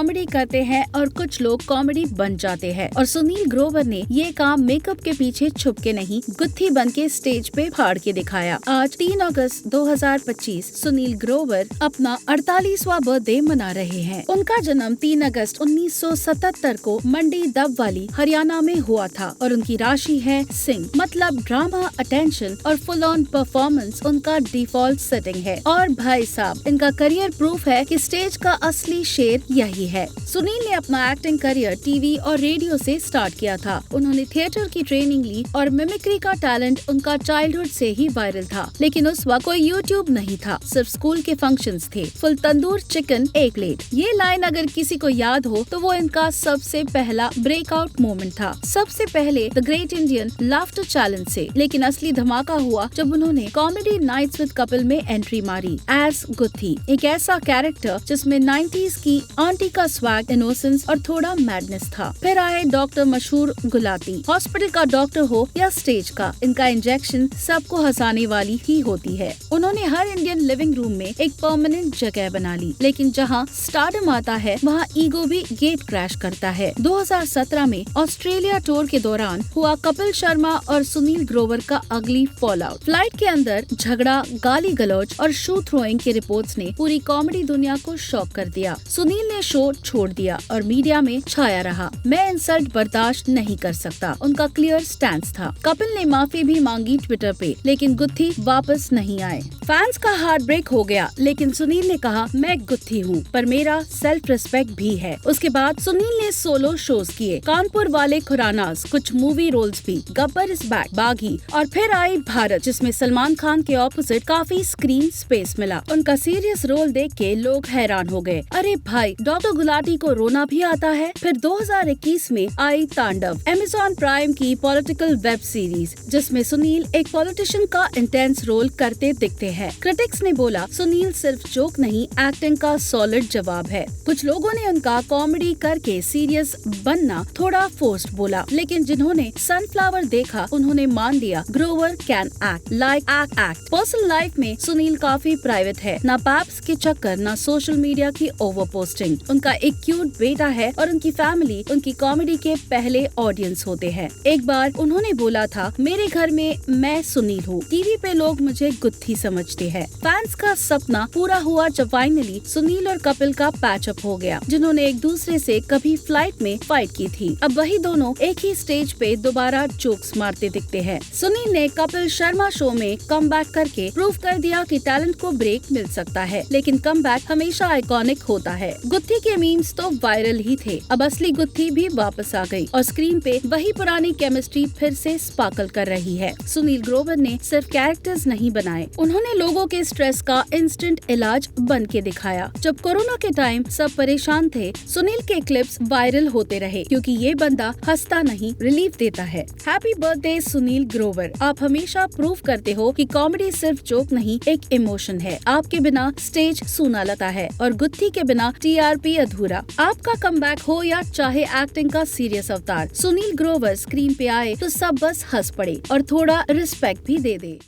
Comedy करते हैं और कुछ लोग कॉमेडी बन जाते हैं। और सुनील ग्रोवर ने ये काम मेकअप के पीछे छुप के नहीं, गुत्थी बन के स्टेज पे फाड़ के दिखाया। आज 3 अगस्त 2025 सुनील ग्रोवर अपना 48वां बर्थडे मना रहे हैं। उनका जन्म 3 अगस्त 1977 को मंडी दबवाली हरियाणा में हुआ था और उनकी राशि है सिंह, मतलब ड्रामा, अटेंशन और फुल ऑन परफॉर्मेंस उनका डिफॉल्ट सेटिंग है। और भाई साहब, इनका करियर प्रूफ है कि स्टेज का असली शेर यही है। सुनील ने अपना एक्टिंग करियर टीवी और रेडियो से स्टार्ट किया था। उन्होंने थिएटर की ट्रेनिंग ली और मिमिक्री का टैलेंट उनका चाइल्डहुड से ही वायरल था। लेकिन उस वक्त कोई यूट्यूब नहीं था, सिर्फ स्कूल के फंक्शंस थे। फुल तंदूर चिकन एक प्लेट, ये लाइन अगर किसी को याद हो तो वो इनका सबसे पहला ब्रेकआउट मोमेंट था, सबसे पहले the great Indian laughter challenge से। लेकिन असली धमाका हुआ जब उन्होंने कॉमेडी नाइट्स विद कपिल में एंट्री मारी एज गुत्थी, एक ऐसा कैरेक्टर जिसमें 90s की आंटी का स्वैग, इनोसेंस और थोड़ा मैडनेस था। फिर आए डॉक्टर मशहूर गुलाटी, हॉस्पिटल का डॉक्टर हो या स्टेज का, इनका इंजेक्शन सबको हंसाने वाली ही होती है। उन्होंने हर इंडियन लिविंग रूम में एक परमानेंट जगह बना ली। लेकिन जहाँ स्टारडम आता है वहाँ ईगो भी गेट क्रैश करता है। 2017 में ऑस्ट्रेलिया टूर के दौरान हुआ कपिल शर्मा और सुनील ग्रोवर का अगली फॉल आउट। फ्लाइट के अंदर झगड़ा, गाली गलौज और शू थ्रोइंग की रिपोर्ट्स ने पूरी कॉमेडी दुनिया को शॉक कर दिया। सुनील ने शो छोड़ दिया और मीडिया में छाया रहा, मैं इंसल्ट बर्दाश्त नहीं कर सकता, उनका क्लियर स्टैंड था। कपिल ने माफी भी मांगी ट्विटर पे, लेकिन गुत्थी वापस नहीं आए। फैंस का हार्ट ब्रेक हो गया, लेकिन सुनील ने कहा, मैं गुत्थी हूँ पर मेरा सेल्फ रिस्पेक्ट भी है। उसके बाद सुनील ने सोलो शोज किए, कानपुर वाले खुरानास, कुछ मूवी रोल्स भी, गब्बर इज बैक, बागी, और फिर आई भारत, जिसमें सलमान खान के ऑपोजिट काफी स्क्रीन स्पेस मिला। उनका सीरियस रोल देख के लोग हैरान हो गए, अरे भाई, डॉक्टर गुलाटी को रोना भी आता है। फिर 2021 में आई तांडव, अमेज़न प्राइम की पॉलिटिकल वेब सीरीज, जिसमें सुनील एक पॉलिटिशियन का इंटेंस रोल करते दिखते हैं। क्रिटिक्स ने बोला, सुनील सिर्फ जोक नहीं, एक्टिंग का सॉलिड जवाब है। कुछ लोगों ने उनका कॉमेडी करके सीरियस बनना थोड़ा फोर्स्ड बोला, लेकिन जिन्होंने सनफ्लावर देखा उन्होंने मान लिया Grover can act like act. Personal life में सुनील काफी प्राइवेट है, ना पैप्स के चक्कर, ना सोशल मीडिया की ओवर पोस्टिंग। उनका एक क्यूट बेटा है और उनकी फैमिली उनकी कॉमेडी के पहले ऑडियंस होते हैं। एक बार उन्होंने बोला था, मेरे घर में मैं सुनील हूँ, टीवी पे लोग मुझे गुत्थी समझते हैं। फैंस का सपना पूरा हुआ जब फाइनली सुनील और कपिल का पैचअप हो गया, जिन्होंने एक दूसरे से कभी फ्लाइट में फाइट की थी। अब वही दोनों एक ही स्टेज पे दोबारा जोक्स मारते दिखते हैं। सुनील ने कपिल शर्मा शो में कमबैक करके प्रूव कर दिया कि टैलेंट को ब्रेक मिल सकता है, लेकिन कमबैक हमेशा आइकॉनिक होता है। गुत्थी के मीम्स तो वायरल ही थे, अब असली गुत्थी भी वापस आ गई और स्क्रीन पे वही पुरानी केमिस्ट्री फिर से स्पार्कल कर रही है। सुनील ग्रोवर ने सिर्फ कैरेक्टर्स नहीं बनाए, उन्होंने लोगों के स्ट्रेस का इंस्टेंट इलाज बन के दिखाया। जब कोरोना के टाइम सब परेशान थे, सुनील के क्लिप्स वायरल होते रहे, क्योंकि ये बंदा हंसता नहीं, रिलीफ देता है। हैप्पी बर्थडे सुनील ग्रोवर, आप हमेशा प्रूव करते हो कि कॉमेडी सिर्फ जोक नहीं, एक इमोशन है। आपके बिना स्टेज सूना लगता है और गुत्थी के बिना टीआरपी अधूरा। आपका कमबैक हो या चाहे एक्टिंग का सीरियस अवतार, सुनील ग्रोवर स्क्रीन पे आए तो सब बस हंस पड़े और थोड़ा रिस्पेक्ट भी दे दे।